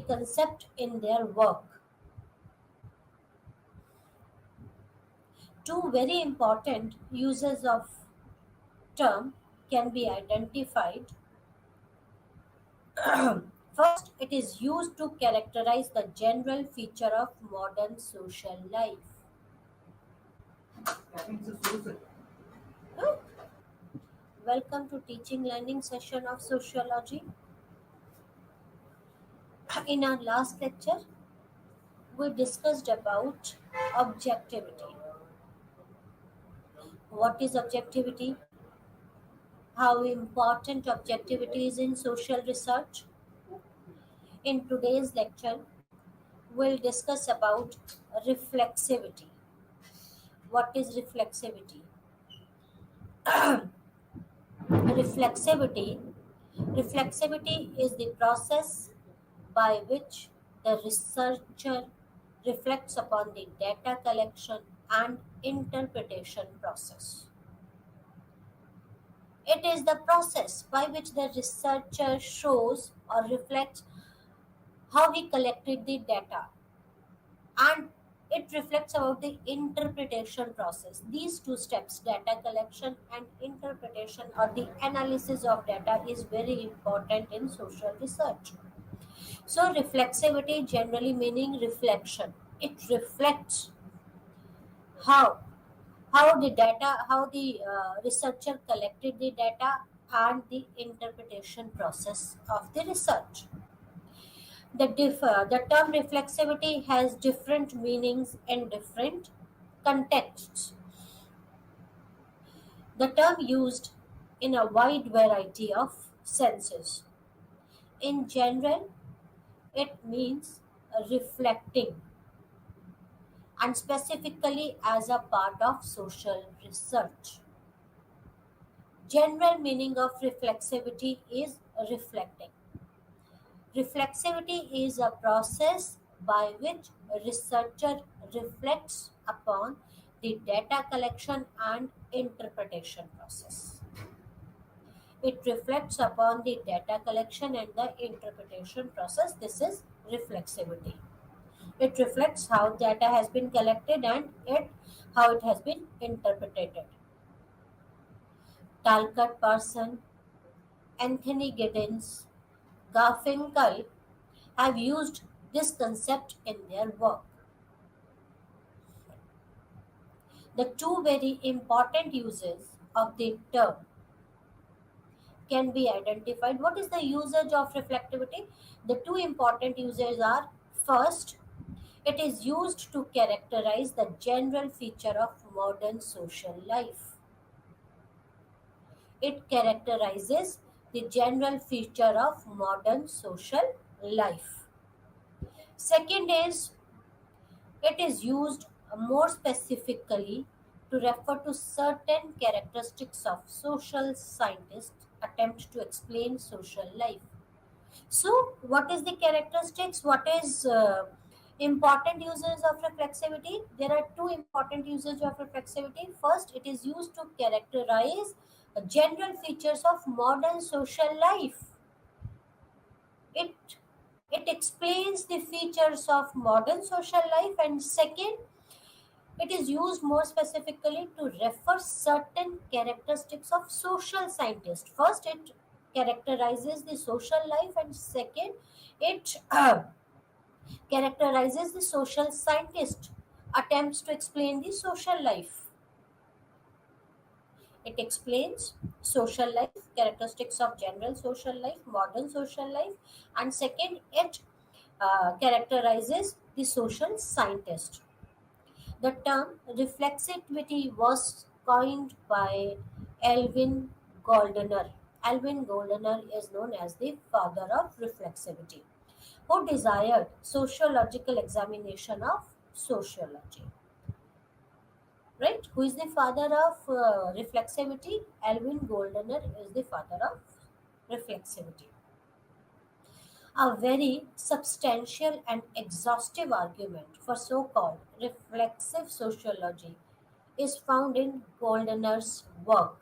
concept in their work. Two very important uses of term can be identified. First, it is used to characterize the general feature of modern social life. Welcome to teaching learning session of sociology. In our last lecture, we discussed about objectivity. What is objectivity? How important objectivity is in social research? In today's lecture, we'll discuss about reflexivity. What is reflexivity? reflexivity Reflexivity is the process by which the researcher reflects upon the data collection and interpretation process. It is the process by which the researcher shows or reflects how he collected the data, and it reflects about the interpretation process. These two steps, data collection and interpretation or the analysis of data, is very important in social research. So reflexivity generally meaning reflection. It reflects how how the researcher collected the data and the interpretation process of the research. The term reflexivity has different meanings in different contexts. The term used in a wide variety of senses. In general, it means reflecting, and specifically as a part of social research. General meaning of reflexivity is reflecting. Reflexivity is a process by which a researcher reflects upon the data collection and interpretation process. It reflects upon the data collection and the interpretation process. This is reflexivity. It reflects how data has been collected and how it has been interpreted. Talcott Parson, Anthony Giddens, Garfinkel have used this concept in their work. The two very important uses of the term can be identified. What is the usage of reflectivity? The two important uses are: first, it is used to characterize the general feature of modern social life. It characterizes the general feature of modern social life. Second is, it is used more specifically to refer to certain characteristics of social scientists attempt to explain social life. So, what is the characteristics? What is important uses of reflexivity? There are two important uses of reflexivity. First, it is used to characterize general features of modern social life. It it explains the features of modern social life, and second, it is used more specifically to refer certain characteristics of social scientists. First, it characterizes the social life, and second, it characterizes the social scientist attempts to explain the social life. It explains social life, characteristics of general social life, modern social life, and second, it characterizes the social scientist. The term reflexivity was coined by Alvin Goldner. Alvin Goldner is known as the father of reflexivity, who desired sociological examination of sociology. Right? Who is the father of reflexivity? Alvin Goldner is the father of reflexivity. A very substantial and exhaustive argument for so called reflexive sociology is found in Goldner's work,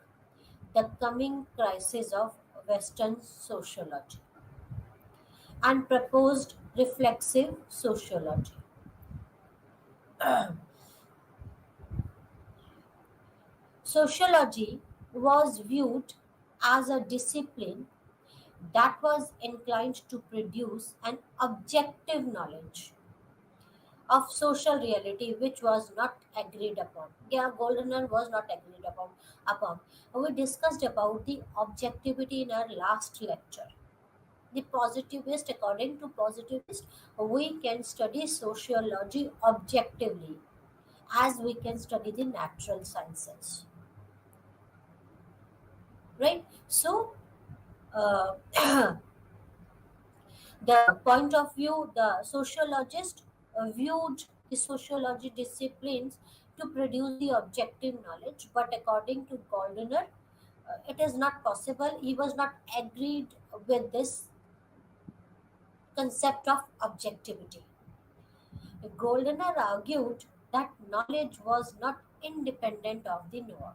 The Coming Crisis of Western Sociology, and proposed Reflexive sociology. Sociology was viewed as a discipline that was inclined to produce an objective knowledge of social reality which was not agreed upon. Yeah, Goldener was not agreed upon. We discussed about the objectivity in our last lecture. The positivist, according to positivist, we can study sociology objectively as we can study the natural sciences, right? So, uh, the point of view, the sociologist viewed the sociology disciplines to produce the objective knowledge, but according to Goldener, it is not possible. He was not agreed with this concept of objectivity. Goldener argued that knowledge was not independent of the knower.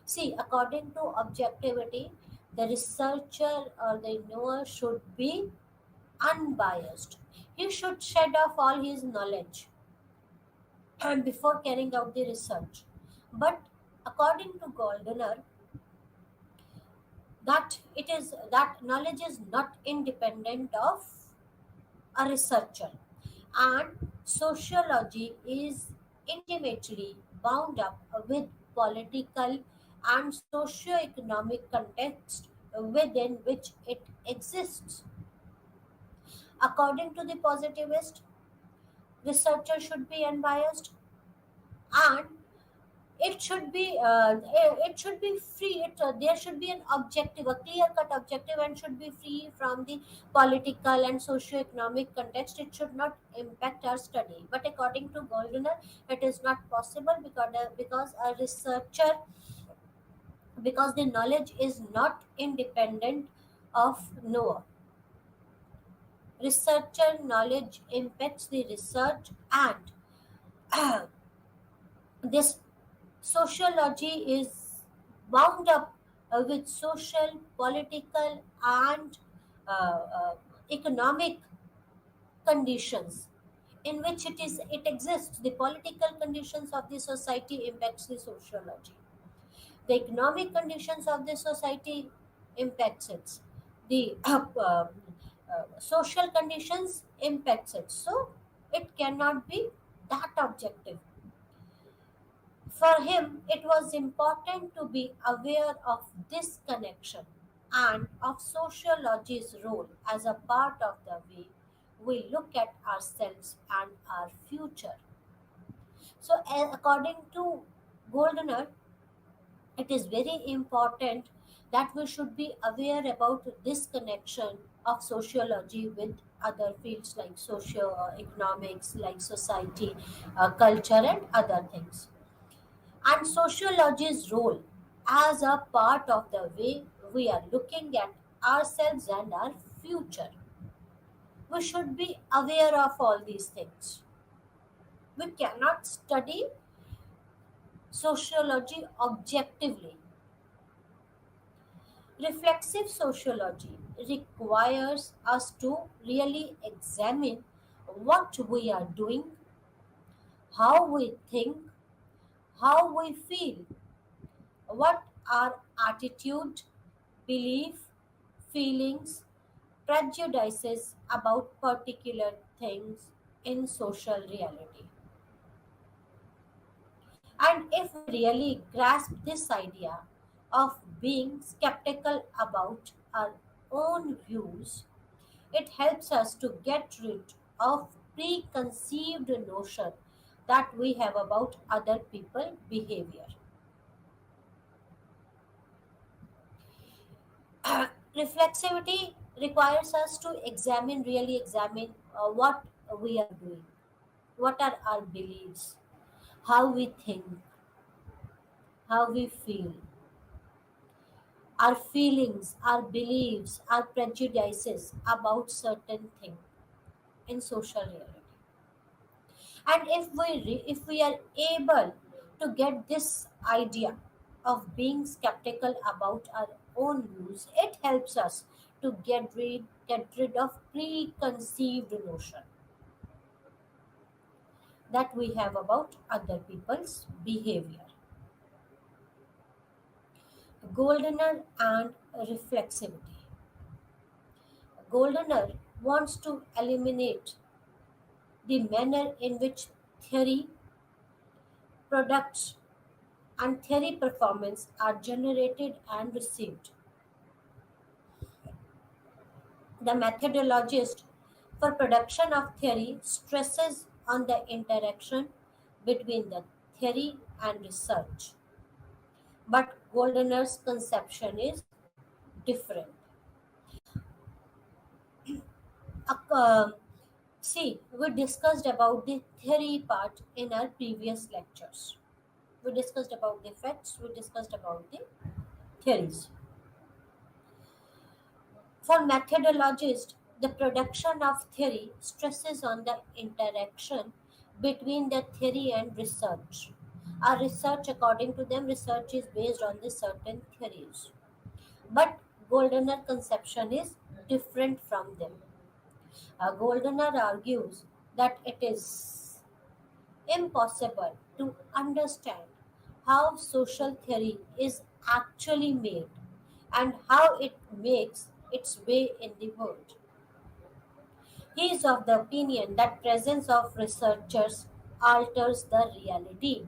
See, according to objectivity, the researcher or the knower should be unbiased. He should shed off all his knowledge and before carrying out the research. But according to Goldener, that knowledge is not independent of a researcher, and sociology is intimately bound up with political and socio-economic context within which it exists. According to the positivist, researcher should be unbiased and it should be free. There should be an objective, a clear cut objective, and should be free from the political and socio-economic context. It should not impact our study. But according to Goldener, it is not possible because a researcher, because the knowledge is not independent of knower. Researcher knowledge impacts the research, and this sociology is bound up with social, political, and economic conditions in which it exists. The political conditions of the society impacts the sociology. The economic conditions of the society impacts it. The social conditions impacts it. So it cannot be that objective. For him, it was important to be aware of this connection and of sociology's role as a part of the way we look at ourselves and our future. So, according to Goldener, it is very important that we should be aware about this connection of sociology with other fields like socio-economics, like society, culture, and other things, and sociology's role as a part of the way we are looking at ourselves and our future. We should be aware of all these things. We cannot study sociology objectively. Reflexive sociology requires us to really examine what we are doing, how we think, how we feel, what our attitude, belief, feelings, prejudices about particular things in social reality. And if we really grasp this idea of being skeptical about our own views, it helps us to get rid of preconceived notion that we have about other people behavior. Reflexivity requires us to really examine what we are doing, what are our beliefs, how we think, how we feel, our feelings, our beliefs, our prejudices about certain thing in social reality. And if we are able to get this idea of being skeptical about our own views, it helps us to get rid of preconceived notion that we have about other people's behavior. Goldener and reflexivity. Goldener wants to eliminate the manner in which theory, products, and theory performance are generated and received. The methodologist for production of theory stresses on the interaction between the theory and research, but Goldener's conception is different. Uh, See, we discussed about the theory part in our previous lectures. We discussed about the facts, we discussed about the theories. For methodologists, the production of theory stresses on the interaction between the theory and research. Our research, according to them, research is based on the certain theories. But Goldener conception is different from them. Goldener argues that it is impossible to understand how social theory is actually made and how it makes its way in the world. He is of the opinion that presence of researchers alters the reality.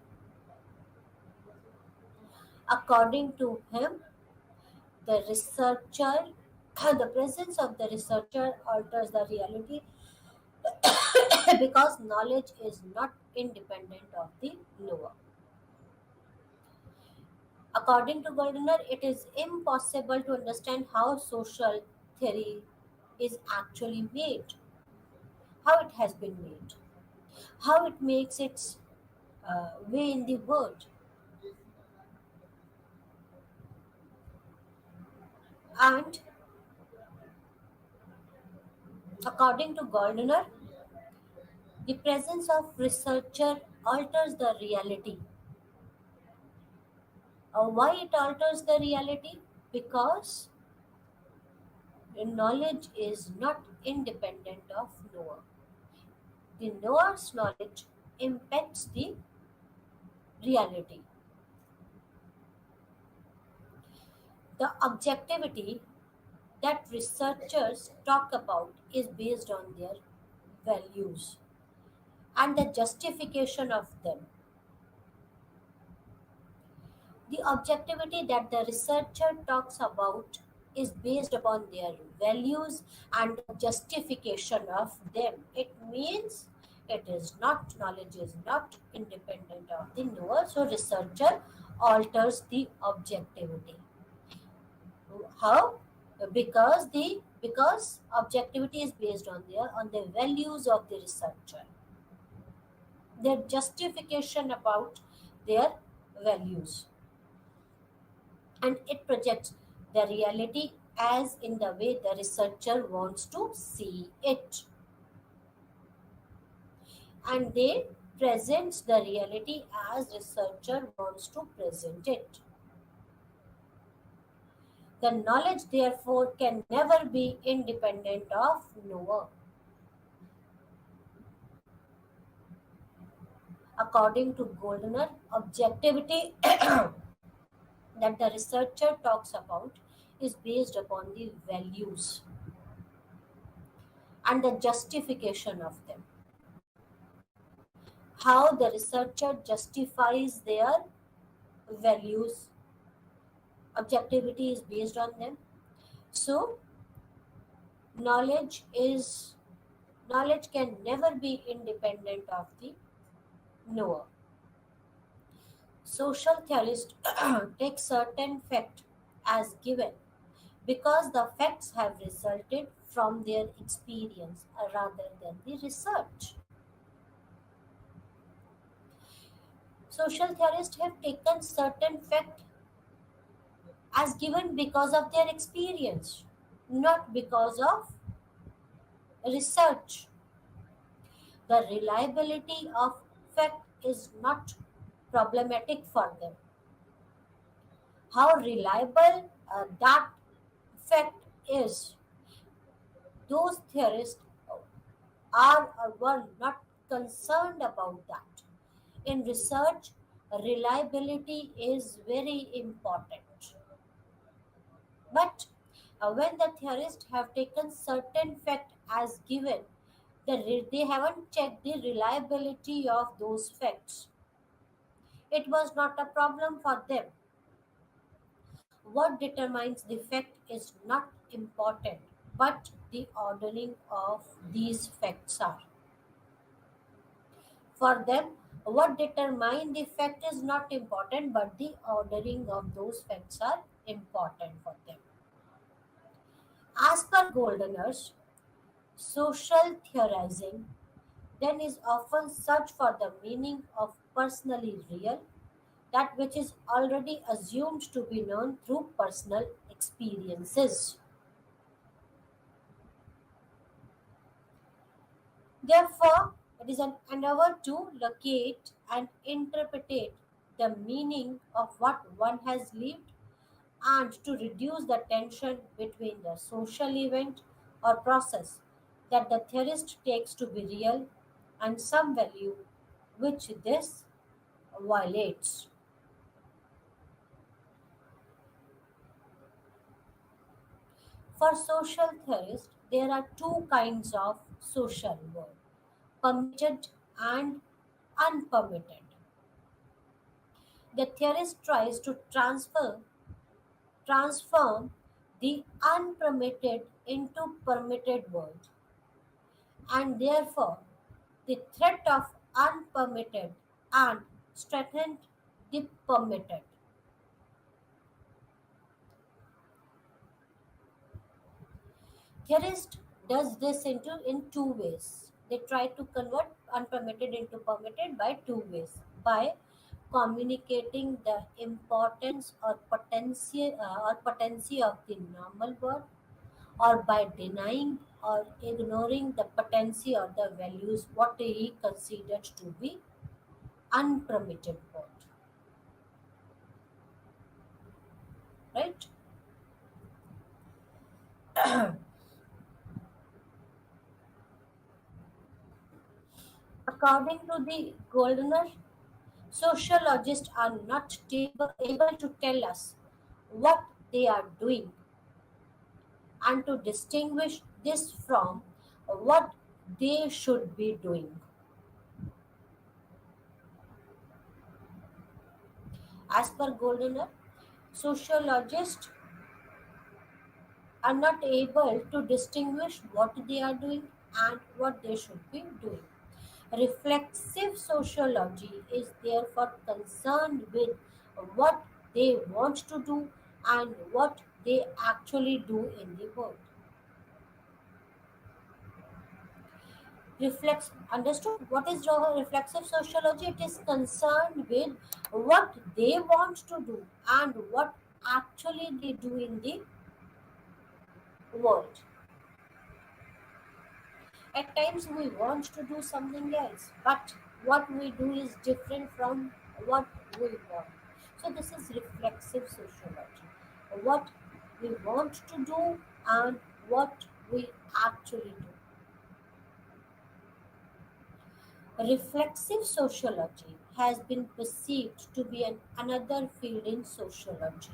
According to him, the researcher the presence of the researcher alters the reality because knowledge is not independent of the knower. According to Goldner, it is impossible to understand how social theory is actually made, how it has been made, how it makes its way in the world. And according to Goldner, the presence of researcher alters the reality. Why it alters the reality? Because the knowledge is not independent of knower. The knower's knowledge impacts the reality. The objectivity that researchers talk about is based on their values and the justification of them. The objectivity that the researcher talks about is based upon their values and the justification of them. It means it is not knowledge is not independent of the knower, so researcher alters the objectivity. How? Because objectivity is based on the values of the researcher, their justification about their values, and it projects the reality as in the way the researcher wants to see it, and they presents the reality as researcher wants to present it. The knowledge therefore can never be independent of knower. According to Goldner, objectivity that the researcher talks about is based upon the values and the justification of them. How the researcher justifies their values, objectivity is based on them. So knowledge is knowledge can never be independent of the knower. Social theorists take certain fact as given because the facts have resulted from their experience rather than the research. Social theorists have taken certain fact as given because of their experience, not because of research. The reliability of fact is not problematic for them. How reliable that fact is Those theorists are or were not concerned about that. In research, reliability is very important. But when the theorists have taken certain fact as given, they haven't checked the reliability of those facts. It was not a problem for them. What determines the fact is not important, but the ordering of these facts are. For them, what determines the fact is not important, but the ordering of those facts are important for them. As per Goldeners, social theorizing then is often search for the meaning of personally real, that which is already assumed to be known through personal experiences. Therefore, it is an endeavor to locate and interpret the meaning of what one has lived and to reduce the tension between the social event or process that the theorist takes to be real and some value which this violates. For social theorists, there are two kinds of social world, permitted and unpermitted. The theorist tries to transform the unpermitted into permitted world, and therefore the threat of unpermitted and strengthened the permitted. Theorist does this in two ways. They try to convert unpermitted into permitted by two ways. By communicating the importance or potency of the normal world, or by denying or ignoring the potency or the values what he considered to be unpermitted world. Right? According to the Goldener, sociologists are not able to tell us what they are doing and to distinguish this from what they should be doing. As per Goldener, sociologists are not able to distinguish what they are doing and what they should be doing. Reflexive sociology is therefore concerned with what they want to do and what they actually do in the world. Understood what is reflexive sociology? It is concerned with what they want to do and what actually they do in the world. At times we want to do something else, but what we do is different from what we want. So this is reflexive sociology. What we want to do and what we actually do. Reflexive sociology has been perceived to be another field in sociology.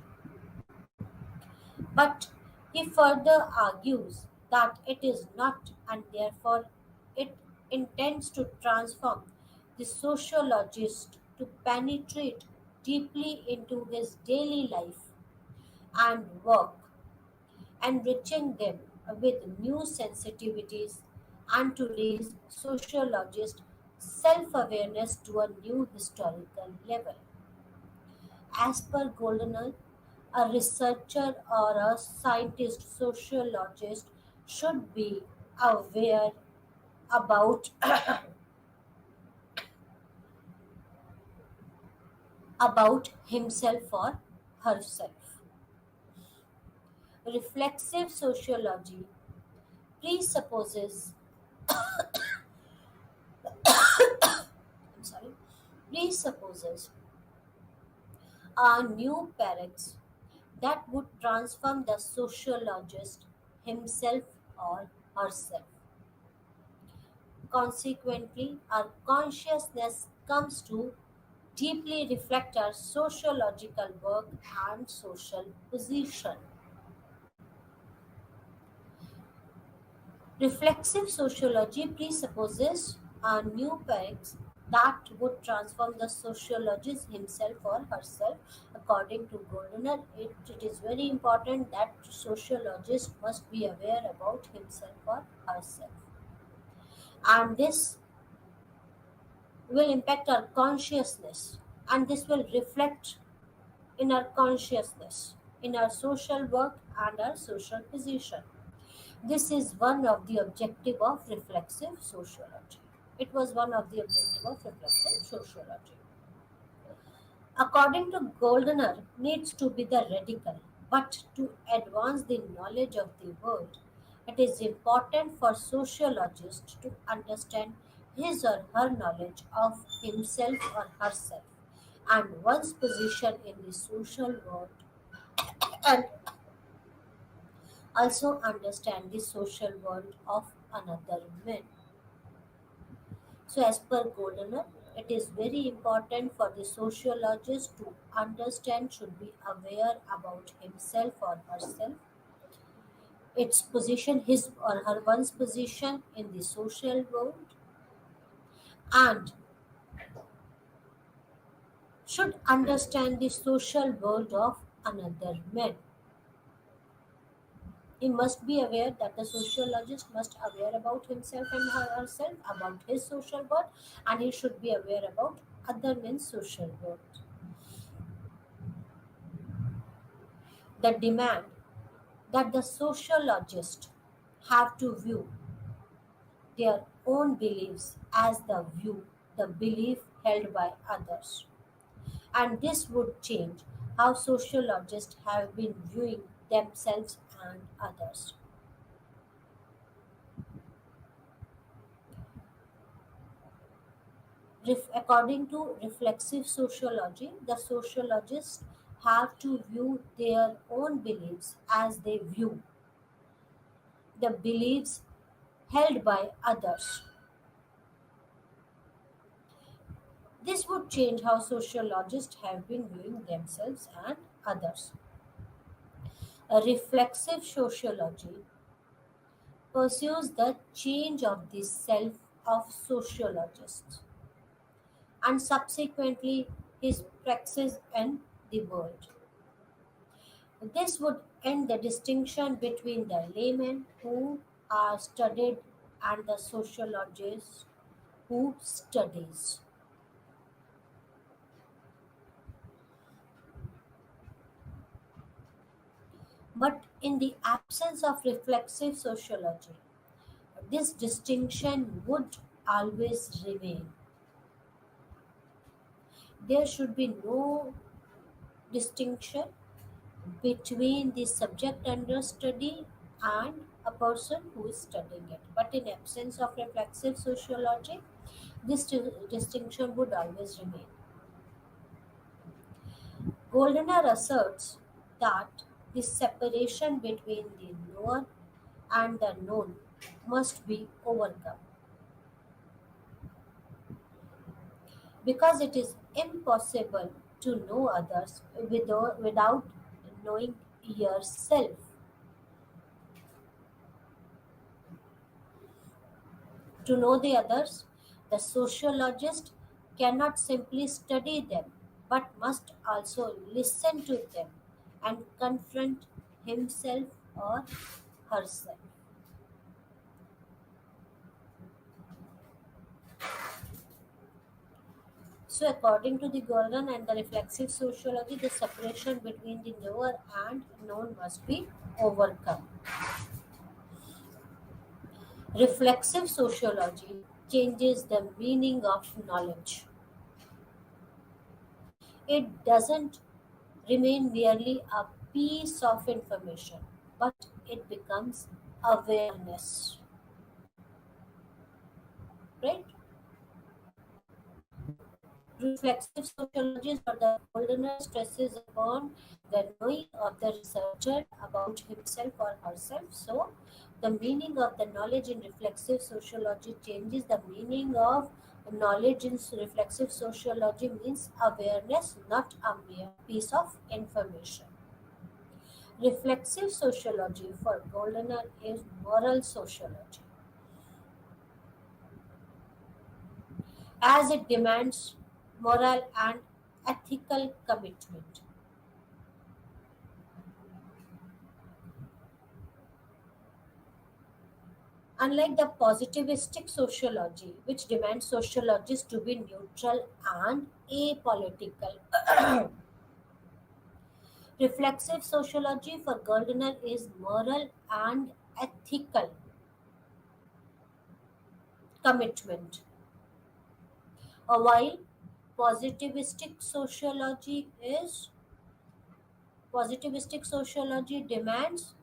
But he further argues that it is not, and therefore it intends to transform the sociologist to penetrate deeply into his daily life and work, enriching them with new sensitivities and to raise sociologist self awareness to a new historical level. As per Goldenal, a researcher or a scientist, sociologist should be aware about about himself or herself. Reflexive sociology presupposes I'm sorry, presupposes a new paradox that would transform the sociologist himself or herself. Consequently, our consciousness comes to deeply reflect our sociological work and social position. Reflexive sociology presupposes a new paradigm that would transform the sociologist himself or herself. According to Goldner, it is very important that sociologist must be aware about himself or herself. And this will impact our consciousness, and this will reflect in our consciousness, in our social work and our social position. This is one of the objective of reflexive sociology. It was one of the objective of reflexive sociology. According to Goldner, needs to be the radical, but to advance the knowledge of the world, it is important for sociologists to understand his or her knowledge of himself or herself and one's position in the social world, and also understand the social world of another man. So, as per Goldner, it is very important for the sociologist to understand, should be aware about himself or herself, its position, his or her one's position in the social world, and should understand the social world of another man. He must be aware that the sociologist must aware about himself and herself, about his social world, and he should be aware about other men's social world. The demand that the sociologist have to view their own beliefs as the belief held by others. And this would change how sociologists have been viewing themselves and others. According to reflexive sociology, the sociologists have to view their own beliefs as they view the beliefs held by others. This would change how sociologists have been viewing themselves and others. A reflexive sociology pursues the change of the self of sociologists and subsequently his praxis in the world. This would end the distinction between the laymen who are studied and the sociologist who studies. But in the absence of reflexive sociology, this distinction would always remain. There should be no distinction between the subject under study and a person who is studying it. But in absence of reflexive sociology, this distinction would always remain. Goldner asserts that the separation between the knower and the known must be overcome because it is impossible to know others without knowing yourself. To know the others, the sociologist cannot simply study them but must also listen to them and confront himself or herself. So, according to the Golden and the reflexive sociology, the separation between the knower and known must be overcome. Reflexive sociology changes the meaning of knowledge. It doesn't remain merely a piece of information, but it becomes awareness. Right? Reflexive sociology or the Goldener stresses upon the knowing of the researcher about himself or herself. So, the meaning of the knowledge in reflexive sociology changes. The meaning of knowledge in reflexive sociology means awareness, not a mere piece of information. Reflexive sociology for Goldener is moral sociology, as it demands moral and ethical commitment. Unlike the positivistic sociology, which demands sociologists to be neutral and apolitical, reflexive sociology for Gardner is moral and ethical commitment. While positivistic sociology is positivistic sociology demands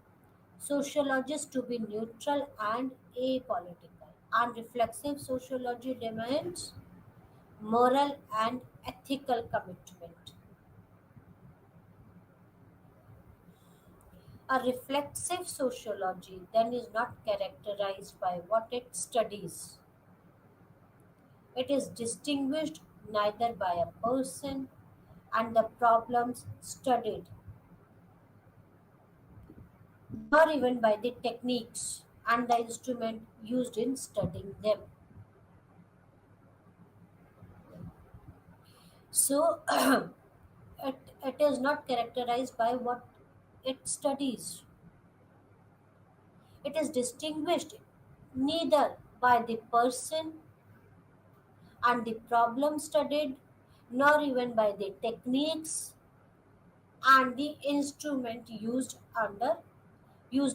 sociologists to be neutral and apolitical, and reflexive sociology demands moral and ethical commitment. A reflexive sociology then is not characterized by what it studies. It is distinguished neither by a person and the problems studied, nor even by the techniques and the instrument used in studying them. So, it is not characterized by what it studies. It is distinguished neither by the person and the problem studied, nor even by the techniques and the instrument used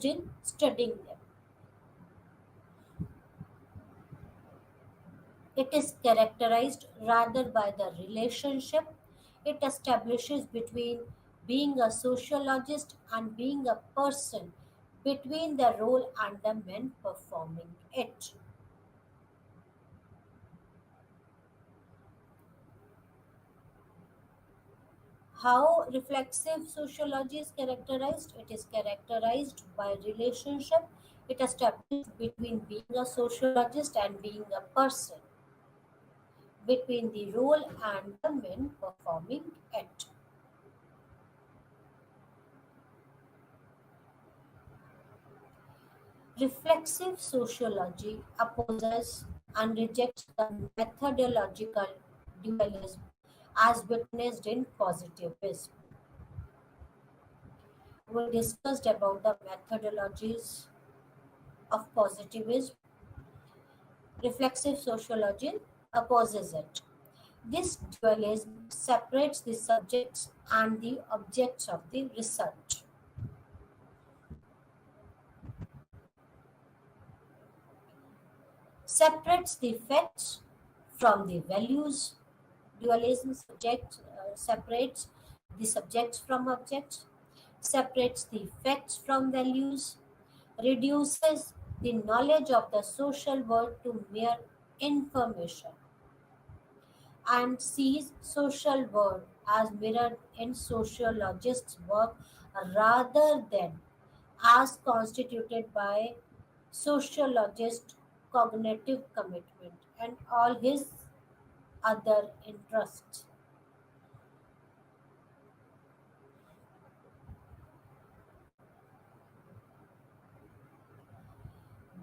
in studying them. It is characterized rather by the relationship it establishes between being a sociologist and being a person, between the role and the men performing it. How reflexive sociology is characterized? It is characterized by relationship it establishes between being a sociologist and being a person, between the role and the men performing it. Reflexive sociology opposes and rejects the methodological dualism as witnessed in positivism. We discussed about the methodologies of positivism. Reflexive sociology opposes it. This dualism separates the subjects and the objects of the research, separates the facts from the values. Dualism separates the subjects from objects, separates the facts from values, reduces the knowledge of the social world to mere information, and sees social world as mirrored in sociologists' work rather than as constituted by sociologist cognitive commitment and all his other interests.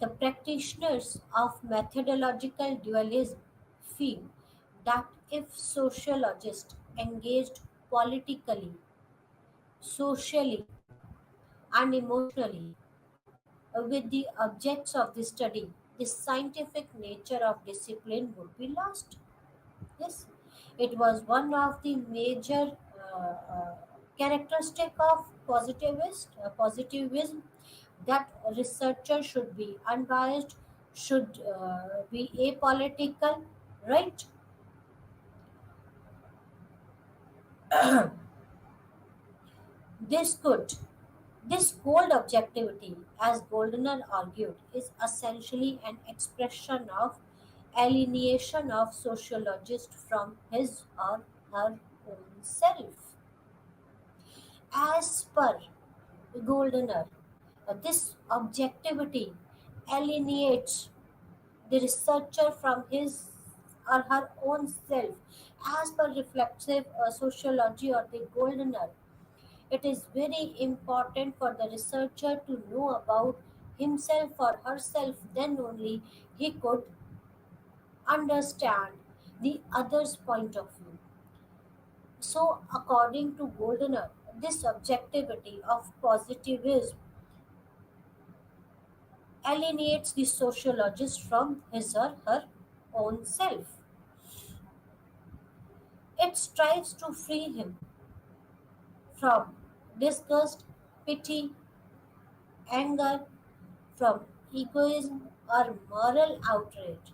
The practitioners of methodological dualism feel that if sociologists engaged politically, socially, and emotionally with the objects of the study, the scientific nature of discipline would be lost. Yes, it was one of the major characteristic of positivism that researchers should be unbiased, should be apolitical, right? This could this cold objectivity, as Goldner argued, is essentially an expression of alienation of sociologist from his or her own self. As per Goldener, this objectivity alienates the researcher from his or her own self. As per reflexive sociology or the Goldener, it is very important for the researcher to know about himself or herself, then only he could understand the other's point of view. So, according to Goldener, this objectivity of positivism alienates the sociologist from his or her own self. It strives to free him from disgust, pity, anger, from egoism or moral outrage,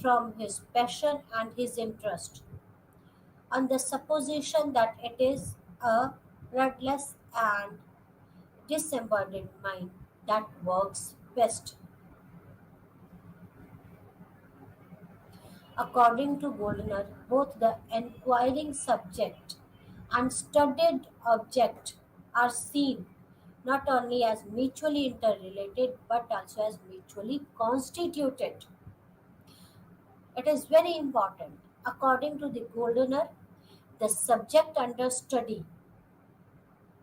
from his passion and his interest, on the supposition that it is a ruthless and disembodied mind that works best. According to Goldner, both the inquiring subject and studied object are seen not only as mutually interrelated but also as mutually constituted. It is very important. According to the Goldener, the subject under study,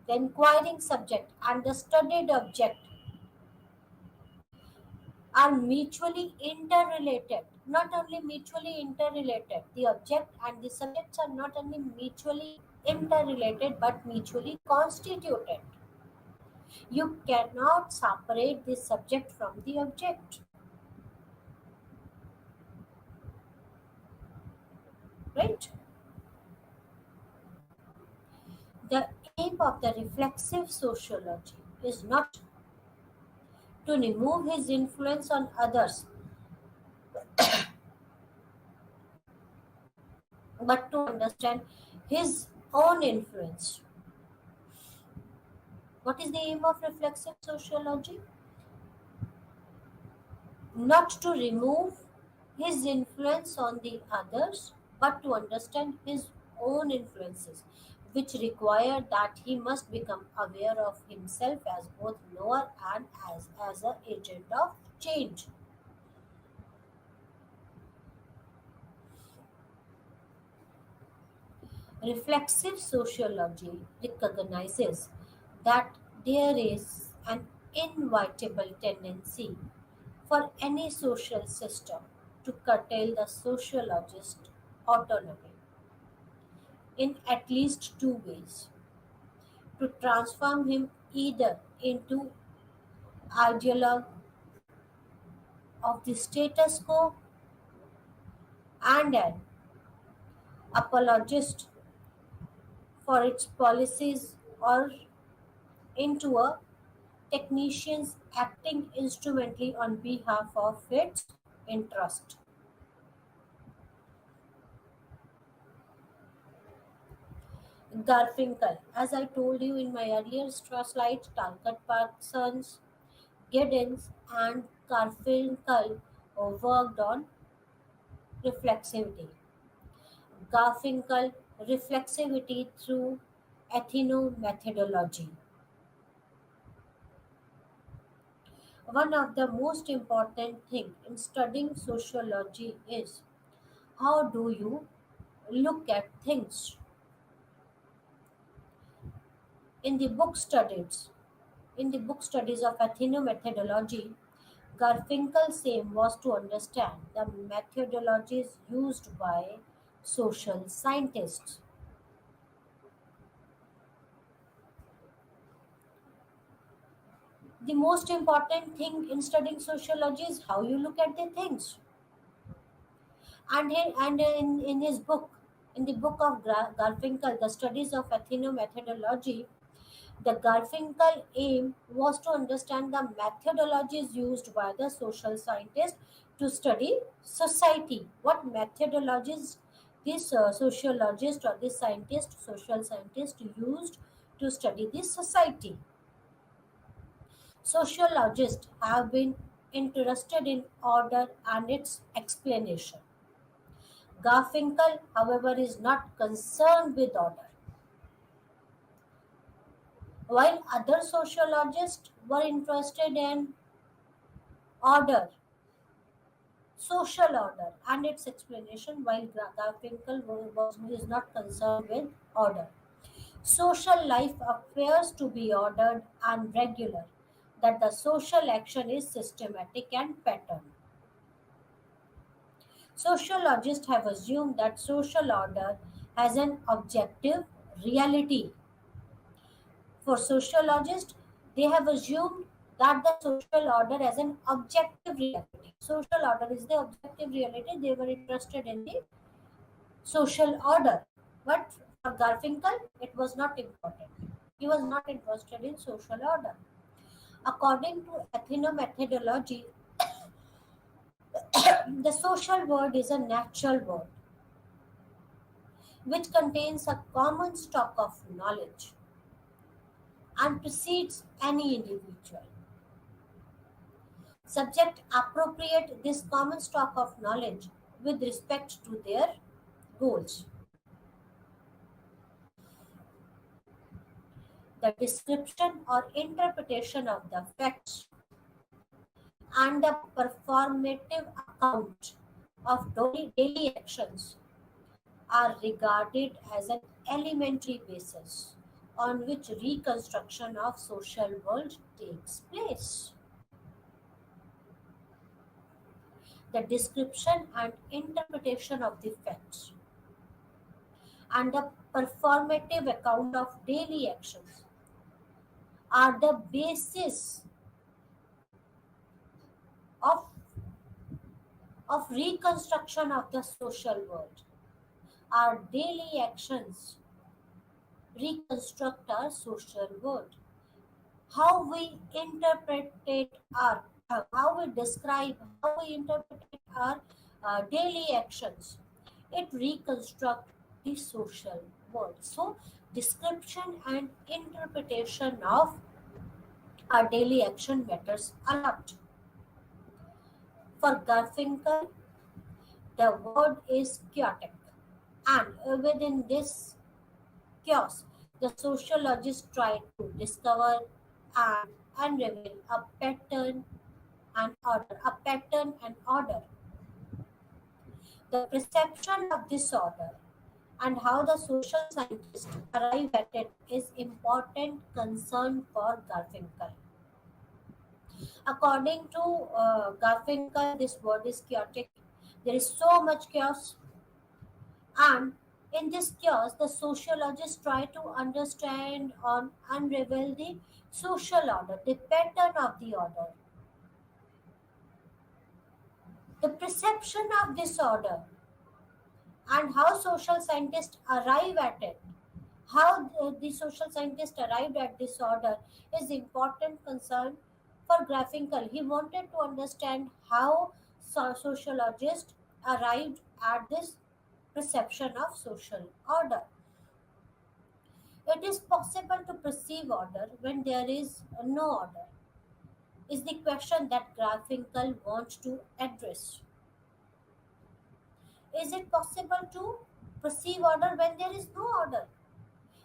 the inquiring subject, and the studied object are mutually interrelated. Not only mutually interrelated, the object and the subjects are not only mutually interrelated but mutually constituted. You cannot separate the subject from the object, right? The aim of the reflexive sociology is not to remove his influence on others, but to understand his own influence. What is the aim of reflexive sociology? Not to remove his influence on the others, but to understand his own influences, which require that he must become aware of himself as both knower and as an agent of change. Reflexive sociology recognizes that there is an inevitable tendency for any social system to curtail the sociologist's autonomy in at least two ways: to transform him either into ideologue of the status quo and an apologist for its policies, or into a technicians acting instrumentally on behalf of its interest. Garfinkel, as I told you in my earlier slides, Talcott Parsons, Giddens, and Garfinkel worked on reflexivity. Garfinkel, reflexivity through ethnomethodology. One of the most important things in studying sociology is how do you look at things. In the book studies, in the book studies of ethnomethodology, Garfinkel's aim was to understand the methodologies used by social scientists. The most important thing in studying sociology is how you look at the things. And in his book, in the book of Garfinkel, The Studies of Ethnomethodology, the Garfinkel aim was to understand the methodologies used by the social scientists to study society. What methodologies this sociologist or this scientist, social scientist used to study this society. Sociologists have been interested in order and its explanation. Garfinkel, however, is not concerned with order. While other sociologists were interested in order, social order, and its explanation, while Garfinkel is not concerned with order. Social life appears to be ordered and regular, that the social action is systematic and patterned. Sociologists have assumed that social order has an objective reality. For sociologists, they have assumed that the social order has an objective reality. Social order is the objective reality. They were interested in the social order. But for Garfinkel, it was not important. He was not interested in social order. According to ethnomethodology, the social world is a natural world which contains a common stock of knowledge and precedes any individual. Subject appropriate this common stock of knowledge with respect to their goals. The description or interpretation of the facts and the performative account of daily actions are regarded as an elementary basis on which reconstruction of social world takes place. The description and interpretation of the facts and the performative account of daily actions are the basis of, of reconstruction of the social world. Our daily actions reconstruct our social world. How we interpret how we describe, how we interpret our daily actions, it reconstructs the social world. So, description and interpretation of our daily action matters a lot. For Garfinkel, the world is chaotic, and within this chaos, the sociologists try to discover and unravel a pattern and order. A pattern and order. The perception of this order and how the social scientists arrive at it is important concern for Garfinkel. According to Garfinkel, this world is chaotic. There is so much chaos, and in this chaos, the sociologists try to understand or unravel the social order, the pattern of the order, the perception of this order, and how social scientists arrive at it. How the social scientist arrived at this order is important concern for Garfinkel. He wanted to understand how sociologists arrived at this perception of social order. It is possible to perceive order when there is no order, is the question that Garfinkel wants to address. Is it possible to perceive order when there is no order?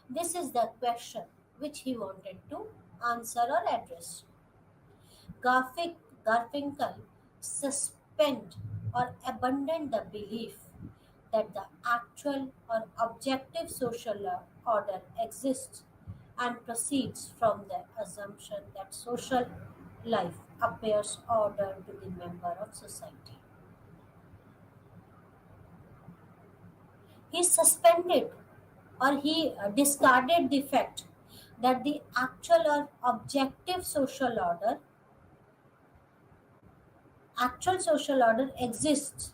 This is the question which he wanted to answer or address. Garfinkel suspend or abandoned the belief that the actual or objective social order exists and proceeds from the assumption that social life appears ordered to the member of society. He suspended or he discarded the fact that the actual or objective social order exists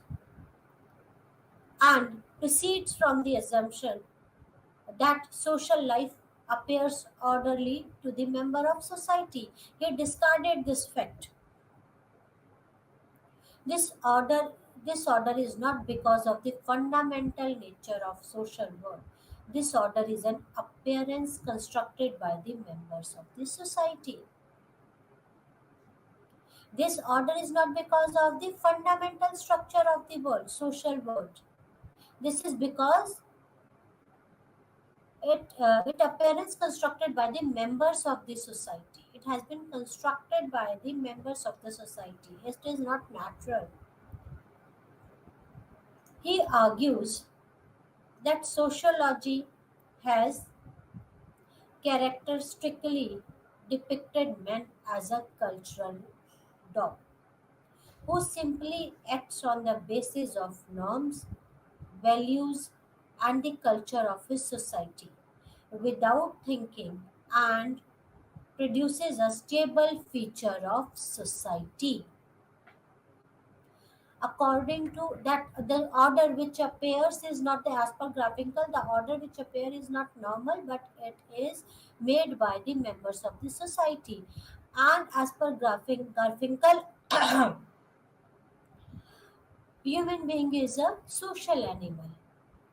and proceeds from the assumption that social life appears orderly to the member of society. He discarded this fact. This order this order is not because of the fundamental nature of social world. This order is an appearance constructed by the members of the society. This order is not because of the fundamental structure of the world, social world. This is because it appearance constructed by the members of the society. It has been constructed by the members of the society. It is not natural. He argues that sociology has characteristically depicted men as a cultural dog who simply acts on the basis of norms, values, and the culture of his society without thinking and produces a stable feature of society. According to that, the order which appears is not the as per graphical, the order which appears is not normal, but it is made by the members of the society. And as per graphical, human being is a social animal,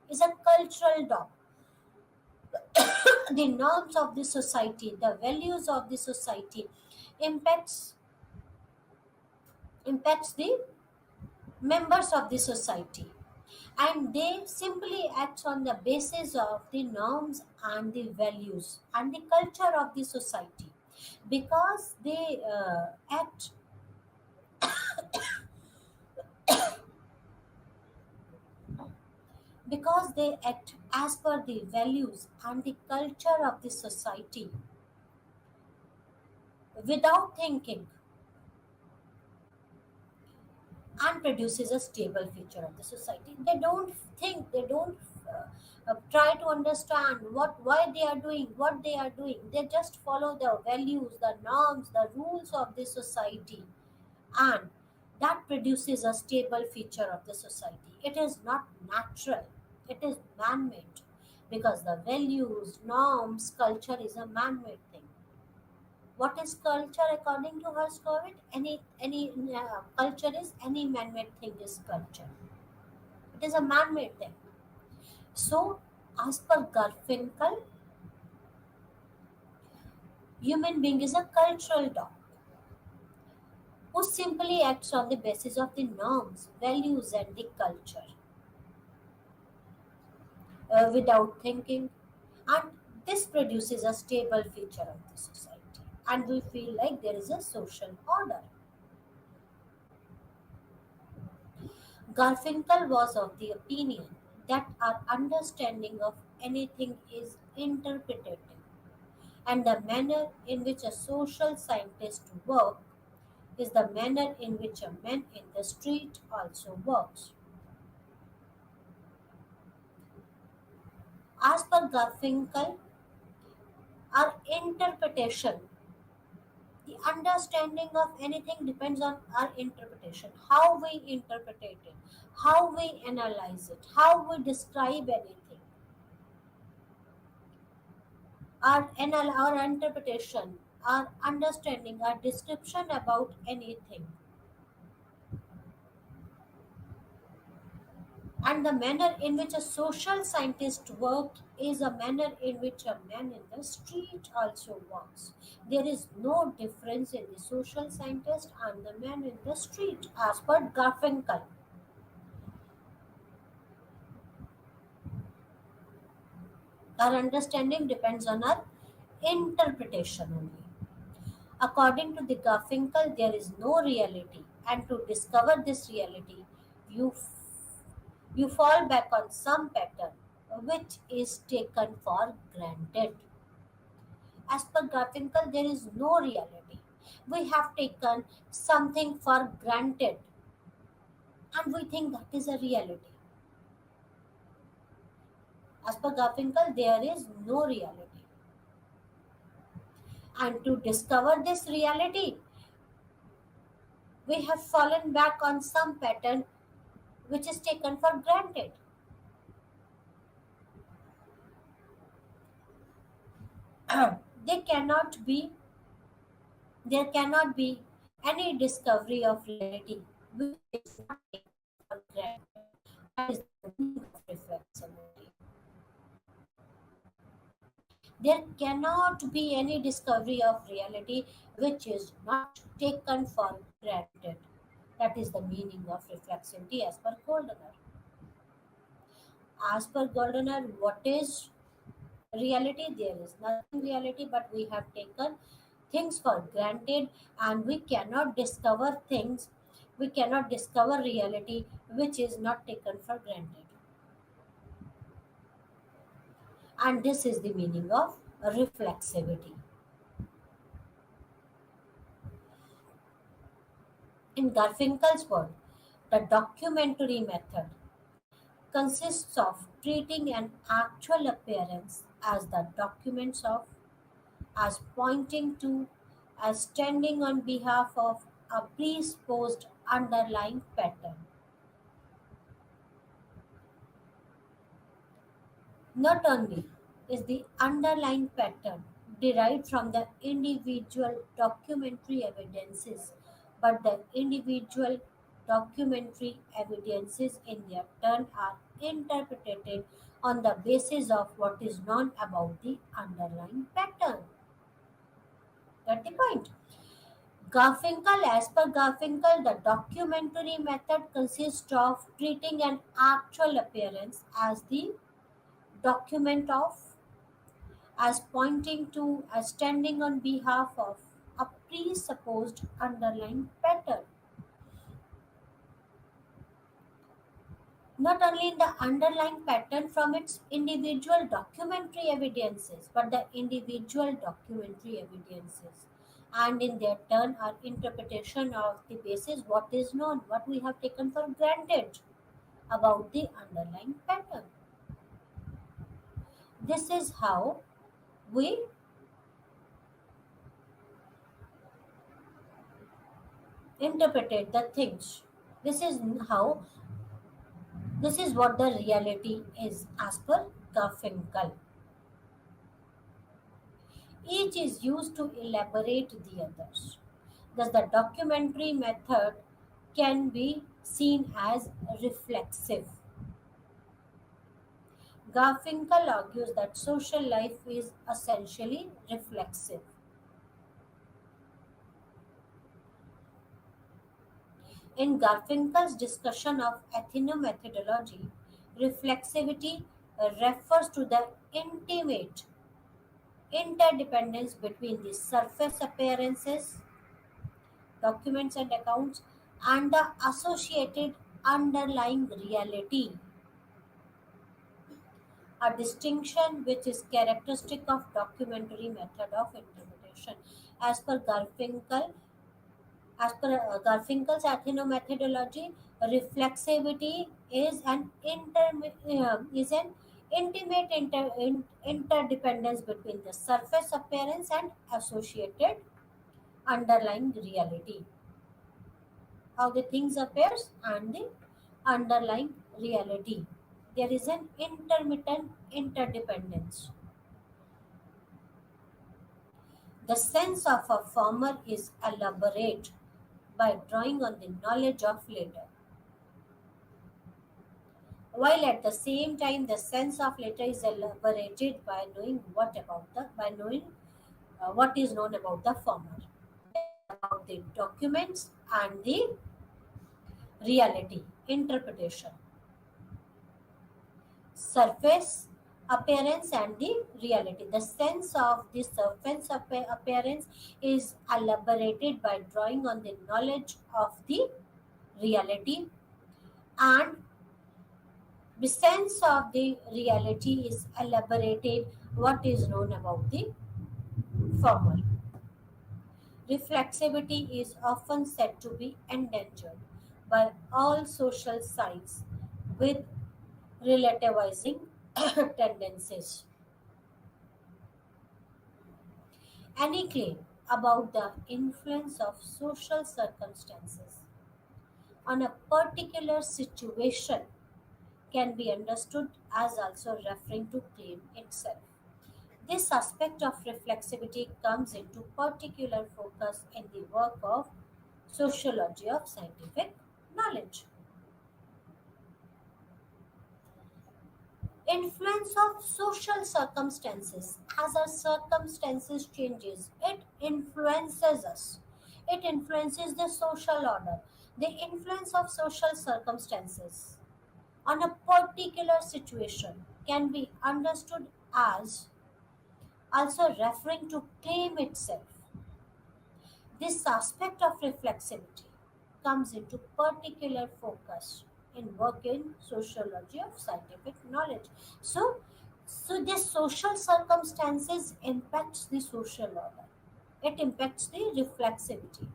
is a cultural dog. The norms of the society, the values of the society impacts impacts the members of the society, and they simply act on the basis of the norms and the values and the culture of the society, because they act because they act as per the values and the culture of the society without thinking and produces a stable feature of the society. They don't think, they don't try to understand why they are doing what they are doing. They just follow the values, the norms, the rules of the society, and that produces a stable feature of the society. It is not natural, it is man made, because the values, norms, culture is a man made thing. What is culture according to Herskovit? Any culture is any man-made thing is culture. It is a man-made thing. So, as per Garfinkel, human being is a cultural dog who simply acts on the basis of the norms, values, and the culture without thinking, and this produces a stable feature of the society, and we feel like there is a social order. Garfinkel was of the opinion that our understanding of anything is interpretative, and the manner in which a social scientist works is the manner in which a man in the street also works. As per Garfinkel, our interpretation, the understanding of anything depends on our interpretation, how we interpret it, how we analyze it, how we describe anything. Our interpretation, our understanding, our description about anything, and the manner in which a social scientist works is a manner in which a man in the street also works. There is no difference in the social scientist and the man in the street, as per Garfinkel. Our understanding depends on our interpretation only. According to the Garfinkel, there is no reality, and to discover this reality, you you fall back on some pattern which is taken for granted. As per Garfinkel, there is no reality. We have taken something for granted and we think that is a reality. As per Garfinkel, there is no reality. And to discover this reality, we have fallen back on some pattern which is taken for granted. They cannot be There cannot be any discovery of reality which is not taken for granted. That is the meaning of reflexivity. There cannot be any discovery of reality which is not taken for granted. That is the meaning of reflexivity as per Goldener. As per Goldener, what is reality? There is nothing reality, but we have taken things for granted, and we cannot discover things, we cannot discover reality which is not taken for granted. And this is the meaning of reflexivity. In Garfinkel's world, the documentary method consists of treating an actual appearance as the documents of, as pointing to, as standing on behalf of a presupposed underlying pattern. Not only is the underlying pattern derived from the individual documentary evidences, but the individual documentary evidences in their turn are interpreted on the basis of what is known about the underlying pattern. That's the point. Garfinkel, as per Garfinkel, the documentary method consists of treating an actual appearance as the document of, as pointing to, as standing on behalf of a presupposed underlying pattern. Not only in the underlying pattern from its individual documentary evidences, but the individual documentary evidences. And in their turn, our interpretation of the basis what is known, what we have taken for granted about the underlying pattern. This is how we interpreted the things. This is how, this is what the reality is as per Garfinkel. Each is used to elaborate the others. Thus, the documentary method can be seen as reflexive. Garfinkel argues that social life is essentially reflexive. In Garfinkel's discussion of ethnomethodology, reflexivity refers to the intimate interdependence between the surface appearances, documents, and accounts, and the associated underlying reality, a distinction which is characteristic of documentary method of interpretation. As per Garfinkel, as per Garfinkel's ethnomethodology, reflexivity is an intimate interdependence between the surface appearance and associated underlying reality. How the things appears and the underlying reality. There is an intermittent interdependence. The sense of a former is elaborate by drawing on the knowledge of later, while at the same time the sense of later is elaborated by knowing what about the, by knowing what is known about the former. That is about the documents and the reality interpretation, surface appearance and the reality. The sense of the surface appearance is elaborated by drawing on the knowledge of the reality, and the sense of the reality is elaborated what is known about the former. Reflexivity is often said to be endangered by all social science with relativizing tendencies. Any claim about the influence of social circumstances on a particular situation can be understood as also referring to claim itself. This aspect of reflexivity comes into particular focus in the work of sociology of scientific knowledge. Influence of social circumstances. As our circumstances changes, it influences us. It influences the social order. The influence of social circumstances on a particular situation can be understood as also referring to claim itself. This aspect of reflexivity comes into particular focus in work in sociology of scientific knowledge. So, so the social circumstances impacts the social order. It impacts the reflexivity.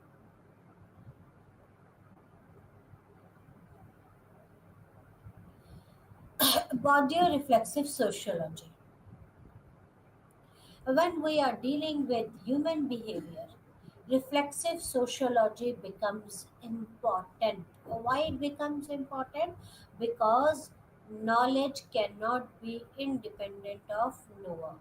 Body reflexive sociology. When we are dealing with human behavior, reflexive sociology becomes important. Why it becomes important? Because knowledge cannot be independent of knower.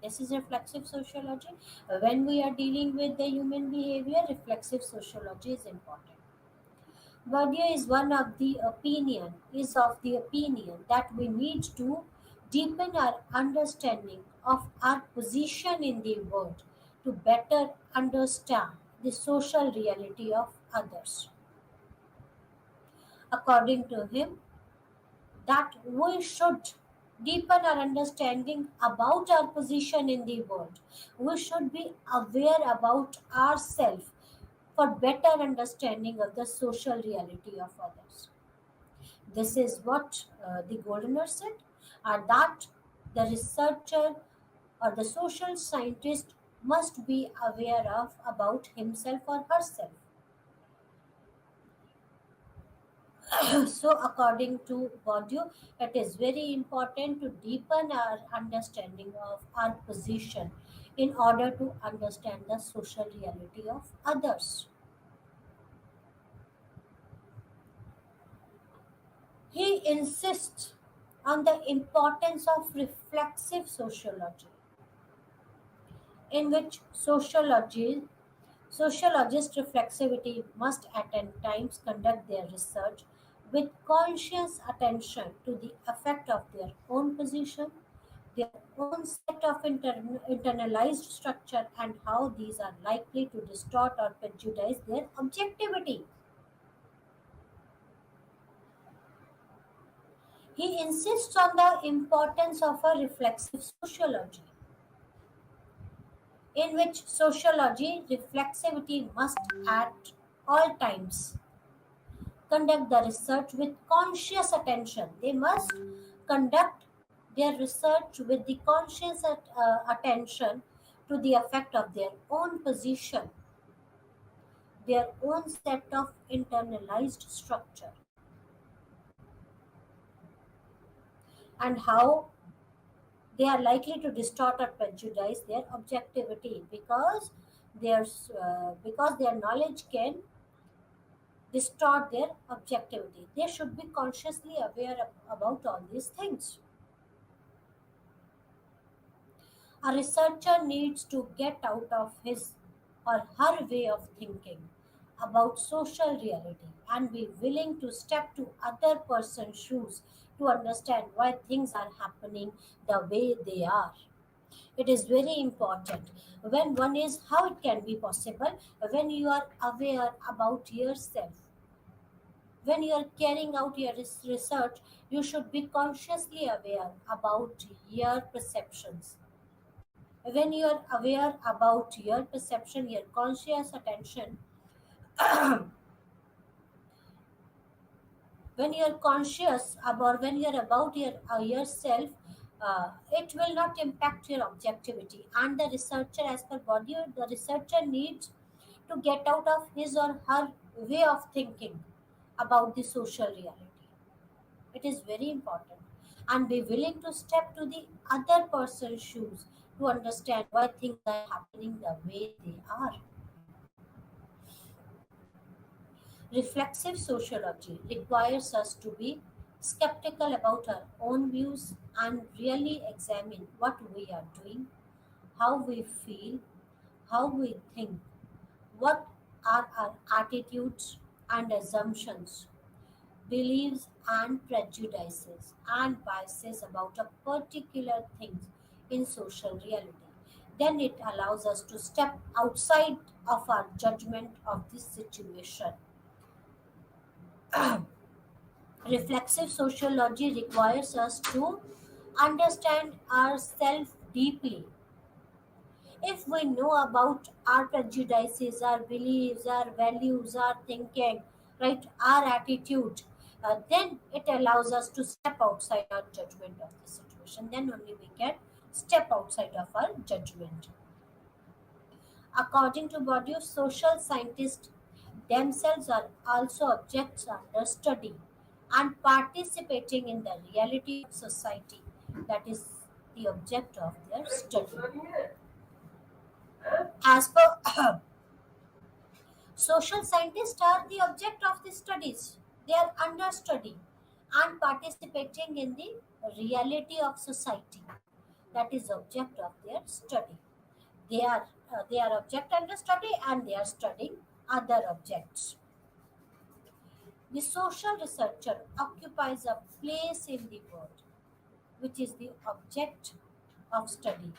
This is reflexive sociology. When we are dealing with the human behavior, reflexive sociology is important. Badiou is of the opinion that we need to deepen our understanding of our position in the world to better understand the social reality of others. According to him, that we should deepen our understanding about our position in the world. We should be aware about ourselves for better understanding of the social reality of others. This is what the Goldener said, and that the researcher or the social scientist must be aware of about himself or herself. So, according to Bourdieu, it is very important to deepen our understanding of our position in order to understand the social reality of others. He insists on the importance of reflexive sociology, in which sociologists reflexivity must at times conduct their research with conscious attention to the effect of their own position, their own set of internalized structure, and how these are likely to distort or prejudice their objectivity. He insists on the importance of a reflexive sociology, in which sociology reflexivity must at all times conduct the research with conscious attention. They must conduct their research with the conscious attention to the effect of their own position, their own set of internalized structure, and how they are likely to distort or prejudice their objectivity because their knowledge can distort their objectivity. They should be consciously aware about all these things. A researcher needs to get out of his or her way of thinking about social reality and be willing to step to other person's shoes to understand why things are happening the way they are. It is very important. When one is how it can be possible when you are aware about yourself. When you are carrying out your research, you should be consciously aware about your perceptions. When you are aware about your perception, your conscious attention, when you are conscious about when you are about yourself, it will not impact your objectivity. And the researcher, as per body, the researcher needs to get out of his or her way of thinking about the social reality. It is very important. And be willing to step to the other person's shoes to understand why things are happening the way they are. Reflexive sociology requires us to be skeptical about our own views and really examine what we are doing, how we feel, how we think, what are our attitudes and assumptions, beliefs and prejudices and biases about a particular thing in social reality. Then it allows us to step outside of our judgment of this situation. Reflexive sociology requires us to understand ourselves deeply. If we know about our prejudices, our beliefs, our values, our thinking, right, our attitude, then it allows us to step outside our judgment of the situation. Then only we can step outside of our judgment. According to Bourdieu, social scientists themselves are also objects under study and participating in the reality of society. That is the object of their study. As per social scientists are the object of the studies. They are under study and participating in the reality of society. That is object of their study. They are object under study and they are studying other objects. The social researcher occupies a place in the world, which is the object of study,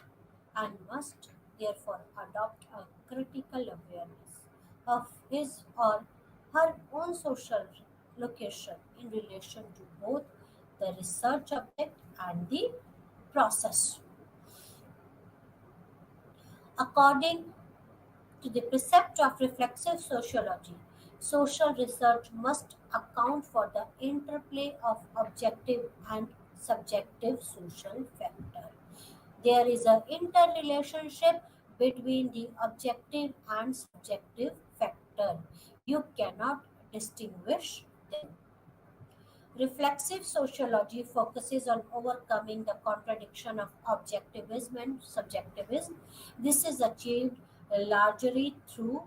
and must therefore adopt a critical awareness of his or her own social location in relation to both the research object and the process. According to the precept of reflexive sociology, social research must account for the interplay of objective and subjective social factors. There is an interrelationship between the objective and subjective factor. You cannot distinguish them. Reflexive sociology focuses on overcoming the contradiction of objectivism and subjectivism. This is achieved largely through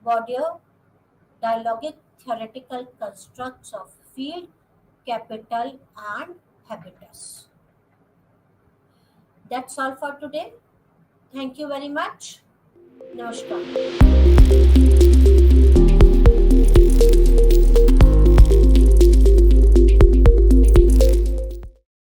Bourdieu dialogic theoretical constructs of field, capital, and habitus. That's all for today. Thank you very much. Namaskar.